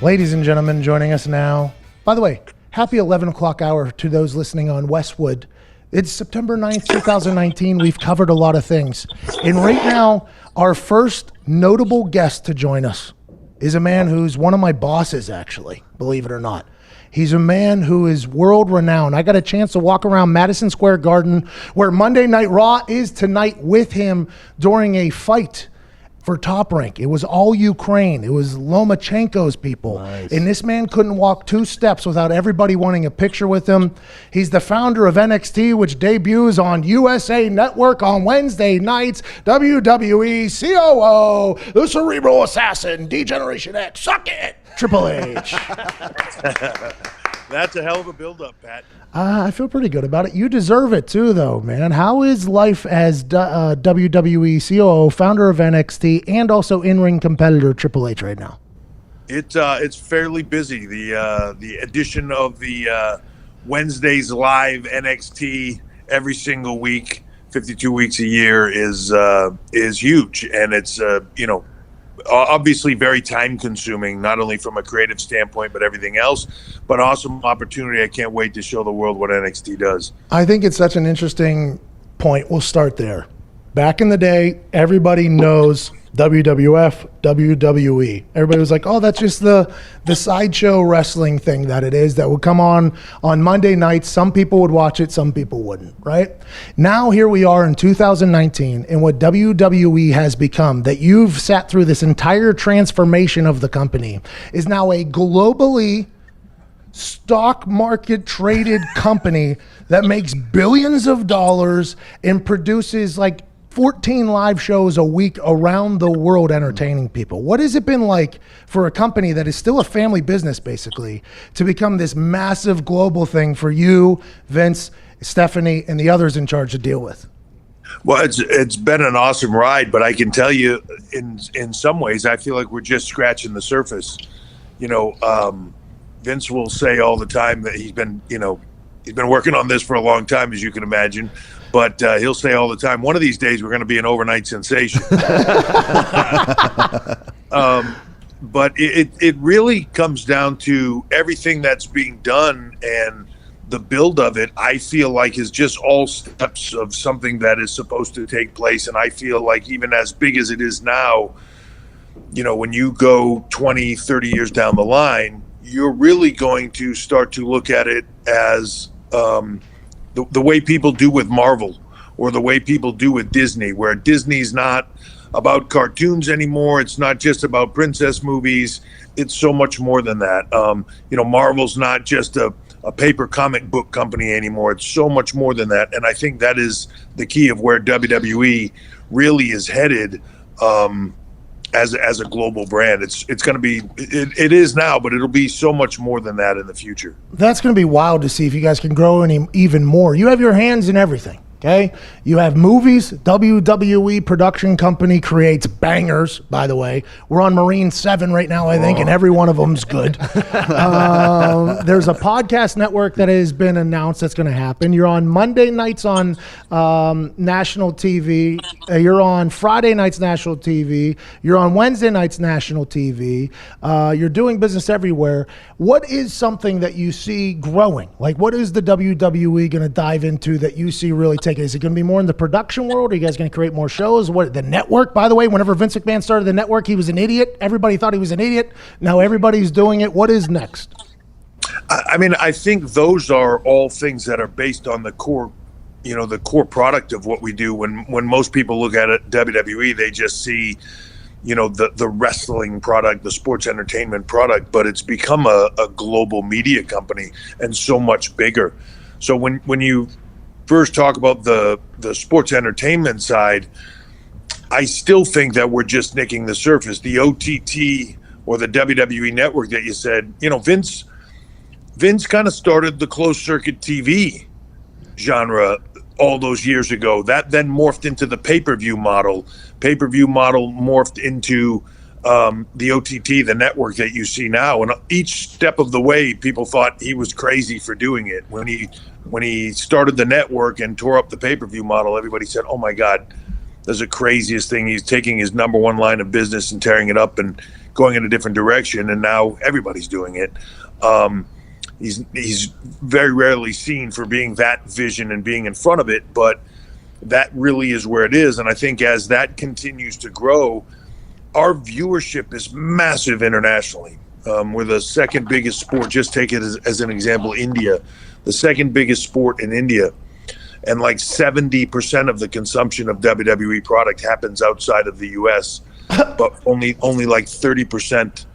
Ladies and gentlemen, joining us now. By the way, happy 11 o'clock hour to those listening on Westwood. It's September 9th, 2019. We've covered a lot of things. And right now, our first notable guest to join us is a man who's one of my bosses, actually, believe it or not. He's a man who is world renowned. I got a chance to walk around Madison Square Garden, where Monday Night Raw is tonight, with him during a fight for Top Rank. It was all Ukraine. It was Lomachenko's people. Nice. And this man couldn't walk two steps without everybody wanting a picture with him. He's the founder of NXT, which debuts on USA Network on Wednesday nights. WWE COO, the Cerebral Assassin, D-Generation X, suck it, Triple H. That's a hell of a build-up, Pat. I feel pretty good about it. You deserve it too, though, man. How is life as WWE COO, founder of NXT, and also in-ring competitor Triple H right now? It's fairly busy. The addition of the Wednesdays live NXT every single week, 52 weeks a year, is huge, and it's obviously very time consuming, not only from a creative standpoint, but everything else, but awesome opportunity. I can't wait to show the world what NXT does. I think it's such an interesting point. We'll start there. Back in the day, everybody knows WWF, WWE. Everybody was like, oh, that's just the sideshow wrestling thing that it is that would come on Monday nights. Some people would watch it, some people wouldn't, right? Now here we are in 2019, and what WWE has become, that you've sat through this entire transformation of the company, is now a globally stock market traded company that makes billions of dollars and produces like 14 live shows a week around the world entertaining people. What has it been like for a company that is still a family business, basically, to become this massive global thing for you, Vince, Stephanie, and the others in charge to deal with? Well, it's been an awesome ride, but I can tell you, in some ways, I feel like we're just scratching the surface. Vince will say all the time that he's been working on this for a long time, as you can imagine. But he'll say all the time, one of these days we're going to be an overnight sensation. But it really comes down to everything that's being done, and the build of it, I feel like, is just all steps of something that is supposed to take place. And I feel like even as big as it is now, when you go 20, 30 years down the line, you're really going to start to look at it as the way people do with Marvel, or the way people do with Disney, where Disney's not about cartoons anymore. It's not just about princess movies. It's so much more than that. Marvel's not just a paper comic book company anymore. It's so much more than that. And I think that is the key of where WWE really is headed as a global brand. It's going to be, it is now, but it'll be so much more than that in the future. That's going to be wild to see if you guys can grow even more. You have your hands in everything. Okay, you have movies. WWE production company creates bangers, by the way. We're on Marine 7 right now, I think, and every one of them's good. There's a podcast network that has been announced that's going to happen. You're on Monday nights on national TV. You're on Friday nights national TV. You're on Wednesday nights national TV. You're doing business everywhere. What is something that you see growing? Like, what is the WWE going to dive into that you see really taking? Is it going to be more in the production world? Are you guys going to create more shows? What, the network, by the way, whenever Vince McMahon started the network, he was an idiot. Everybody thought he was an idiot. Now everybody's doing it. What is next? I mean, I think those are all things that are based on the core, the core product of what we do. When most people look at it, WWE, they just see, the wrestling product, the sports entertainment product, but it's become a global media company and so much bigger. So when you first talk about the sports entertainment side, I still think that we're just nicking the surface. The OTT or the WWE network that you said, Vince kind of started the closed circuit TV genre all those years ago. That then morphed into the pay-per-view model. Pay-per-view model morphed into the OTT, the network that you see now. And each step of the way, people thought he was crazy for doing it. When he started the network and tore up the pay-per-view model, everybody said, oh my God, that's the craziest thing. He's taking his number one line of business and tearing it up and going in a different direction, and now everybody's doing it. He's very rarely seen for being that vision and being in front of it, but that really is where it is. And I think as that continues to grow, our viewership is massive internationally. We're the second biggest sport. Just take it as an example, India, the second biggest sport in India. And like 70% of the consumption of WWE product happens outside of the US, but only like 30%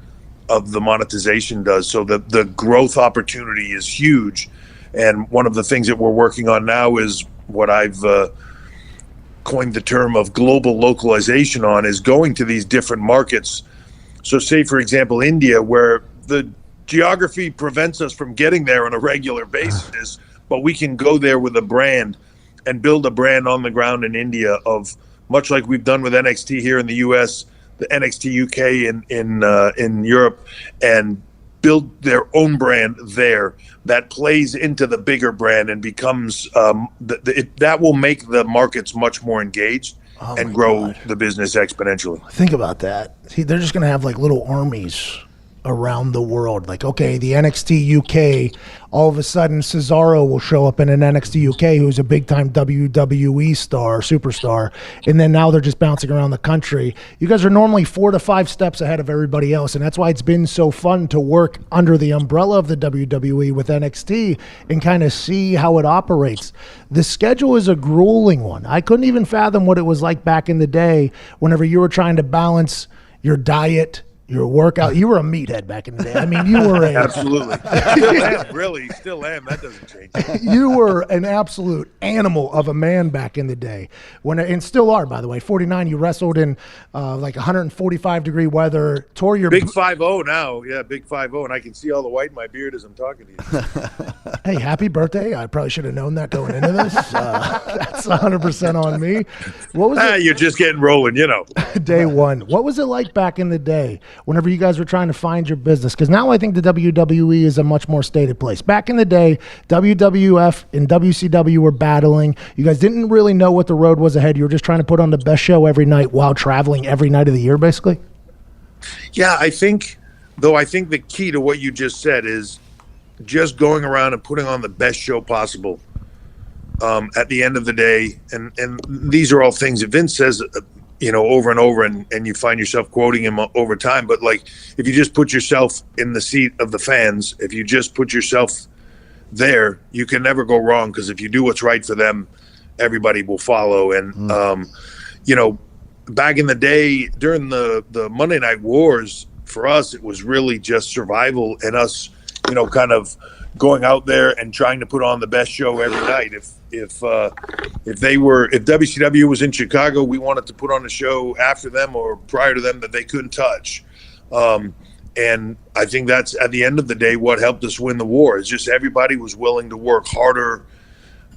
of the monetization does. So the growth opportunity is huge. And one of the things that we're working on now is what I've coined the term of global localization on, is going to these different markets. So say, for example, India, where the geography prevents us from getting there on a regular basis, but we can go there with a brand and build a brand on the ground in India, of much like we've done with NXT here in the US, the NXT UK in Europe, and build their own brand there that plays into the bigger brand and becomes that will make the markets much more engaged and grow the business exponentially. Think about that. See, they're just going to have like little armies around the world. Like, okay, the NXT UK, all of a sudden Cesaro will show up in an NXT UK, who's a big time WWE superstar, and then now they're just bouncing around the country. You guys are normally 4 to 5 steps ahead of everybody else, and that's why it's been so fun to work under the umbrella of the WWE with NXT and kind of see how it operates. The schedule is a grueling one. I couldn't even fathom what it was like back in the day whenever you were trying to balance your diet, your workout. You were a meathead back in the day. I mean, you were absolutely. Still am, really. Still am. That doesn't change. You were an absolute animal of a man back in the day. And still are, by the way. 49, you wrestled in like 145-degree weather. Tore your big 5-0 now. Yeah, big 5-0. And I can see all the white in my beard as I'm talking to you. Hey, happy birthday. I probably should have known that going into this. That's 100% on me. What was it? You're just getting rolling, you know. Day one. What was it like back in the day whenever you guys were trying to find your business? Because now I think the WWE is a much more stated place. Back in the day, WWF and WCW were battling. You guys didn't really know what the road was ahead. You were just trying to put on the best show every night while traveling every night of the year, basically. Yeah, I think the key to what you just said is just going around and putting on the best show possible. At the end of the day, and these are all things that Vince says, over and over, and you find yourself quoting him over time. But like, if you just put yourself in the seat of the fans, if you just put yourself there, you can never go wrong. Because if you do what's right for them, everybody will follow. And back in the day during the Monday Night Wars, for us, it was really just survival and us, kind of going out there and trying to put on the best show every night. If WCW was in Chicago, we wanted to put on a show after them or prior to them that they couldn't touch. And I think that's, at the end of the day, what helped us win the war. Is just everybody was willing to work harder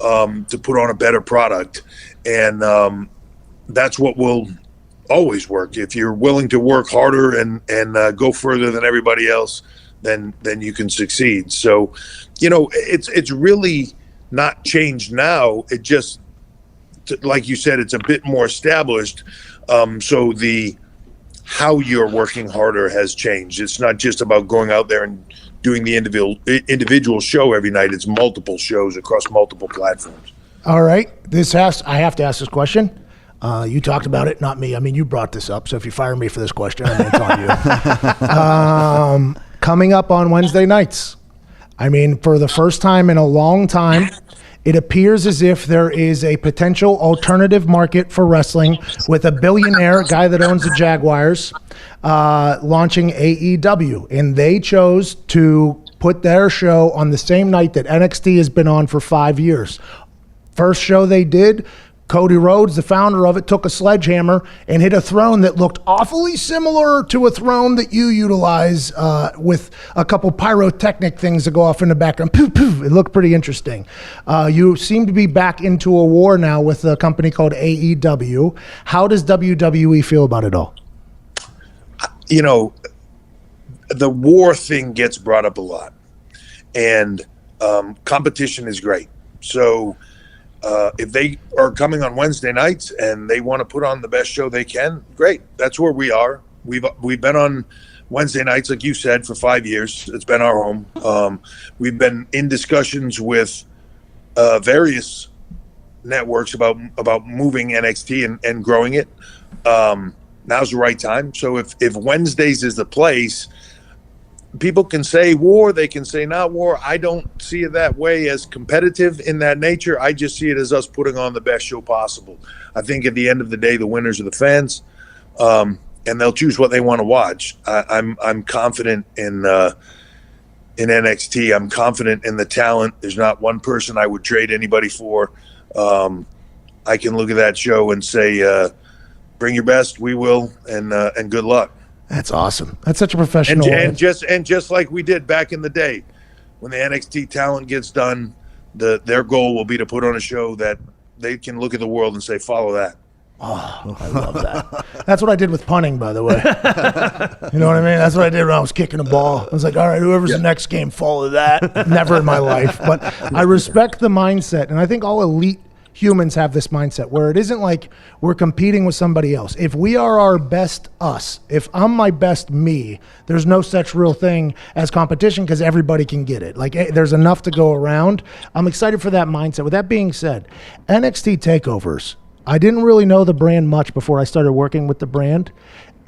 to put on a better product. And that's what will always work. If you're willing to work harder and go further than everybody else, then you can succeed. So, it's really not changed now. It just, like you said, it's a bit more established. So how you're working harder has changed. It's not just about going out there and doing the individual show every night. It's multiple shows across multiple platforms. All right. I have to ask this question. You talked about it, not me. I mean, you brought this up. So if you fire me for this question, I mean, it's on you. Coming up on Wednesday nights. I mean, for the first time in a long time, it appears as if there is a potential alternative market for wrestling with a billionaire guy that owns the Jaguars launching AEW. And they chose to put their show on the same night that NXT has been on for 5 years. First show they did, Cody Rhodes, the founder of it, took a sledgehammer and hit a throne that looked awfully similar to a throne that you utilize with a couple pyrotechnic things that go off in the background. Poof, poof. It looked pretty interesting. You seem to be back into a war now with a company called AEW. How does WWE feel about it all? The war thing gets brought up a lot. And competition is great. So if they are coming on Wednesday nights and they want to put on the best show they can, great. That's where we are. We've been on Wednesday nights, like you said, for 5 years. It's been our home. We've been in discussions with various networks about moving NXT and growing it. Now's the right time. So if Wednesdays is the place, people can say war, they can say not war. I don't see it that way as competitive in that nature. I just see it as us putting on the best show possible. I think at the end of the day, the winners are the fans, and they'll choose what they want to watch. I'm confident in NXT. I'm confident in the talent. There's not one person I would trade anybody for. I can look at that show and say, bring your best, we will, and good luck. That's awesome. That's such a professional. And just like we did back in the day, when the NXT talent gets done, their goal will be to put on a show that they can look at the world and say, follow that. Oh, I love that. That's what I did with punting, by the way. You know what I mean? That's what I did when I was kicking a ball. I was like, all right, whoever's the next game, follow that. Never in my life. But I respect the mindset, and I think all elite humans have this mindset where it isn't like we're competing with somebody else. If we are our best us, if I'm my best me, there's no such real thing as competition because everybody can get it. Like, there's enough to go around. I'm excited for that mindset. With that being said, NXT takeovers. I didn't really know the brand much before I started working with the brand.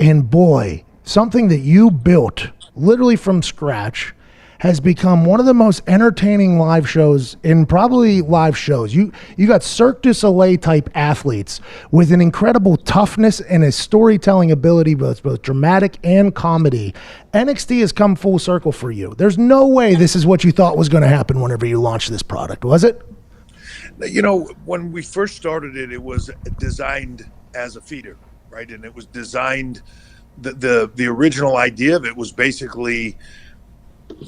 And boy, something that you built literally from scratch has become one of the most entertaining live shows in probably live shows. You got Cirque du Soleil type athletes with an incredible toughness and a storytelling ability, both dramatic and comedy. NXT has come full circle for you. There's no way this is what you thought was going to happen whenever you launched this product, was it? You know, when we first started it, it was designed as a feeder, right? And it was designed, the original idea of it was basically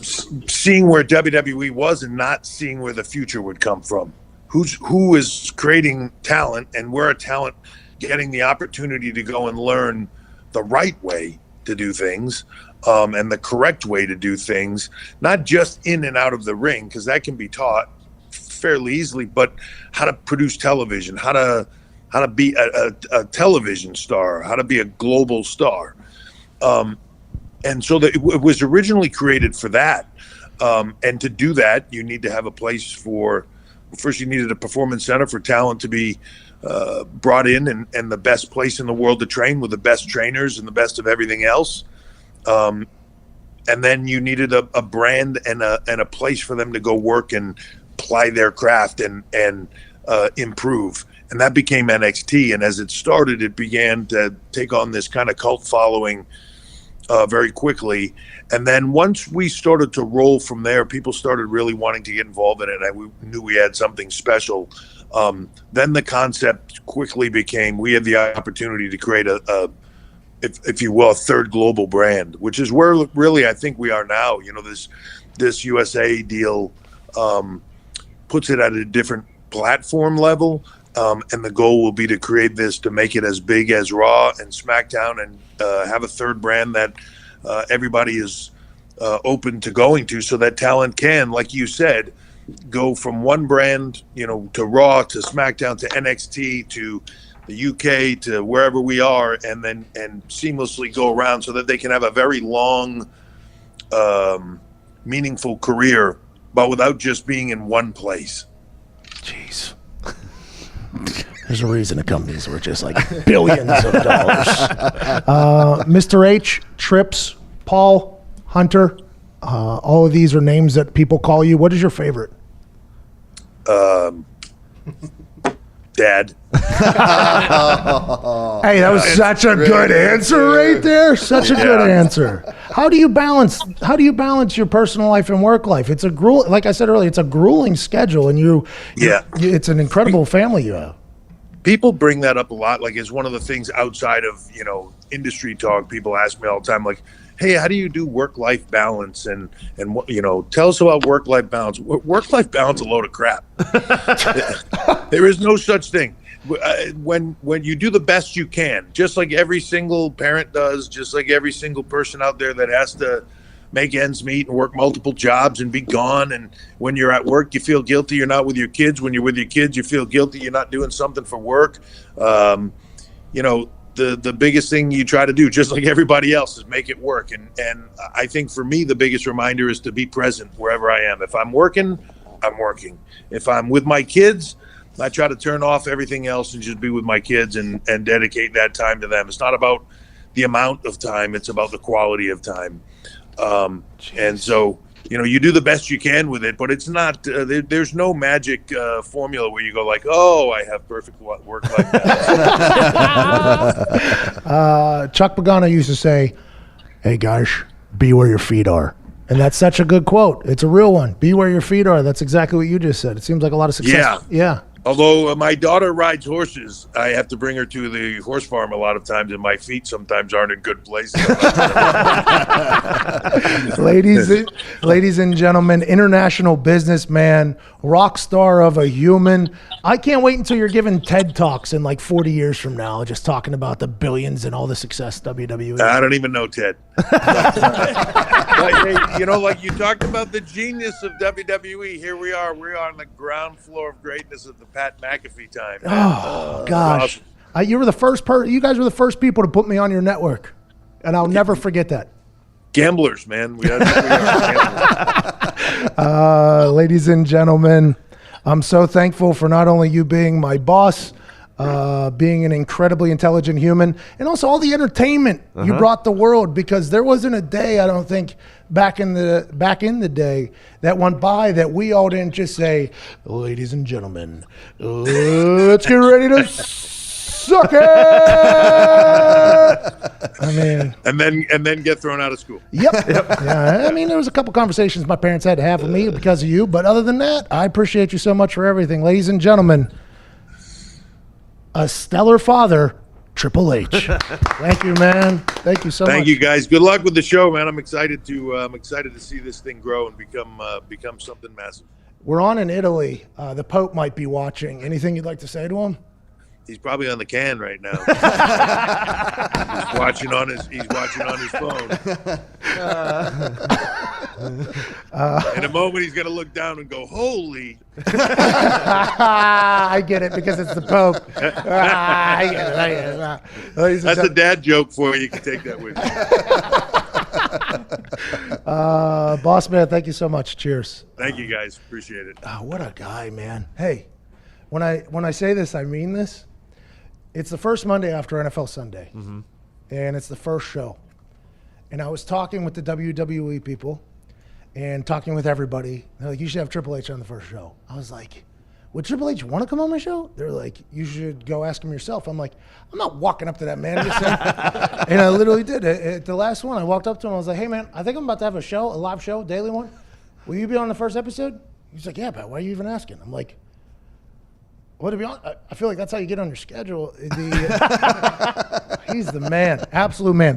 seeing where WWE was and not seeing where the future would come from. Who is creating talent, and where are talent getting the opportunity to go and learn the right way to do things, and the correct way to do things, not just in and out of the ring, because that can be taught fairly easily, but how to produce television, how to be a television star, how to be a global star. And so it was originally created for that. And to do that, you need to have a place first you needed a performance center for talent to be brought in, and the best place in the world to train with the best trainers and the best of everything else. And then you needed a brand and a place for them to go work and ply their craft and improve. And that became NXT. And as it started, it began to take on this kind of cult following very quickly. And then once we started to roll from there, people started really wanting to get involved in it. And we knew we had something special. Then the concept quickly became, we had the opportunity to create if you will, a third global brand, which is where really I think we are now. You know, this USA deal puts it at a different platform level. And the goal will be to create this, to make it as big as Raw and SmackDown, and have a third brand that everybody is open to going to, so that talent can, like you said, go from one brand, you know, to Raw, to SmackDown, to NXT, to the UK, to wherever we are, and seamlessly go around, so that they can have a very long, meaningful career, but without just being in one place. Jeez. There's a reason the companies were just like billions of dollars. Mr. H, Trips, Paul, Hunter, all of these are names that people call you. What is your favorite? Dad. Hey, that was such a good answer right there. Such a good answer. How do you balance your personal life and work life? It's like I said earlier, it's a grueling schedule, and it's an incredible family you have. People bring that up a lot. Like, it's one of the things outside of, you know, industry talk. People ask me all the time, like, hey, how do you do work-life balance? And you know, tell us about work-life balance. Work-life balance, a load of crap. There is no such thing. When you do the best you can, just like every single parent does, just like every single person out there that has to make ends meet and work multiple jobs and be gone. And when you're at work, you feel guilty you're not with your kids. When you're with your kids, you feel guilty you're not doing something for work. You know, the biggest thing you try to do, just like everybody else, is make it work. And I think for me, the biggest reminder is to be present wherever I am. If I'm working, I'm working. If I'm with my kids, I try to turn off everything else and just be with my kids and dedicate that time to them. It's not about the amount of time, it's about the quality of time. And so, you do the best you can with it, but it's not, there's no magic formula where you go like, oh, I have perfect work-life balance. Chuck Pagano used to say, hey guys, be where your feet are. And that's such a good quote. It's a real one. Be where your feet are. That's exactly what you just said. It seems like a lot of success. Yeah. Although my daughter rides horses, I have to bring her to the horse farm a lot of times, and my feet sometimes aren't in good places. Ladies and gentlemen, international businessman, rock star of a human. I can't wait until you're giving TED Talks in like 40 years from now, just talking about the billions and all the success WWE. I don't even know Ted. But, hey, like you talked about the genius of WWE. Here we are. We're on the ground floor of greatness of the Pat McAfee time. Oh, gosh. Awesome. You were the first you guys were the first people to put me on your network, and I'll never forget that. Gamblers, man. We are gamblers. Ladies and gentlemen, I'm so thankful for not only you being my boss, being an incredibly intelligent human, and also all the entertainment you brought the world, because there wasn't a day, I don't think, back in the day that went by that we all didn't just say, ladies and gentlemen, let's get ready to suck it. I mean, and then get thrown out of school. Yep. Yeah, I mean, there was a couple conversations my parents had to have with me because of you, but other than that, I appreciate you so much for everything. Ladies and gentlemen, a stellar father, Triple H. Thank you, man. Thank you so much. Thank you, guys. Good luck with the show, man. I'm excited to see this thing grow and become something massive. We're on in Italy. The Pope might be watching. Anything you'd like to say to him? He's probably on the can right now. He's watching on his phone. In a moment, he's gonna look down and go, "Holy!" I get it, because it's the Pope. I get it. That's a dad joke for you. You can take that with you. Boss man, thank you so much. Cheers. Thank you, guys. Appreciate it. What a guy, man. Hey, when I say this, I mean this. It's the first Monday after NFL Sunday, and it's the first show. And I was talking with the WWE people and talking with everybody. They're like, you should have Triple H on the first show. I was like, would Triple H want to come on my show? They're like, you should go ask him yourself. I'm like, I'm not walking up to that man. And I literally did. At the last one, I walked up to him. I was like, hey, man, I think I'm about to have a live show, daily one. Will you be on the first episode? He's like, yeah, Pat, why are you even asking? I'm like, well, to be honest, I feel like that's how you get on your schedule. He's the man, absolute man.